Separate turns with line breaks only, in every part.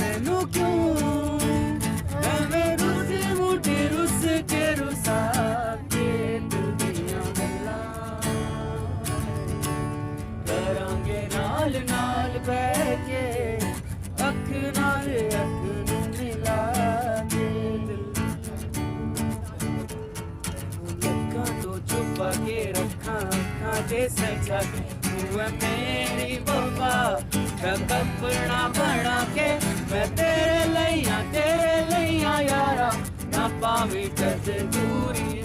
मैनू क्यों मैं रूठी मूठी रुस के रुसा के दिल दियां गल्लां करांगे नाल नाल बैठ के अख नाल अख नू मिला के दिल लक्कां तो छुपा के रखां अखां ते सजा के तू है मेरी वफा कपड़ा बना के मैं तेरे लइया यारा ना पावी कद दूरी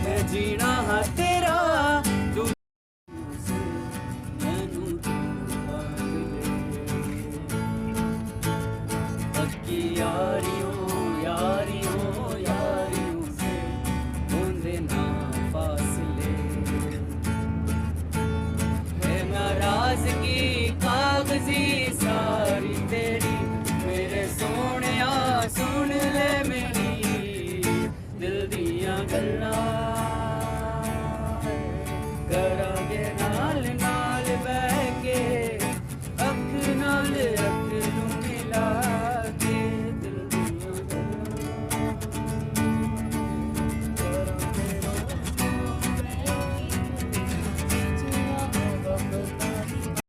मैं जीना हाँ तेरा तू मैनू पक्की यारियों से होंदे ना फासले है नाराज़गी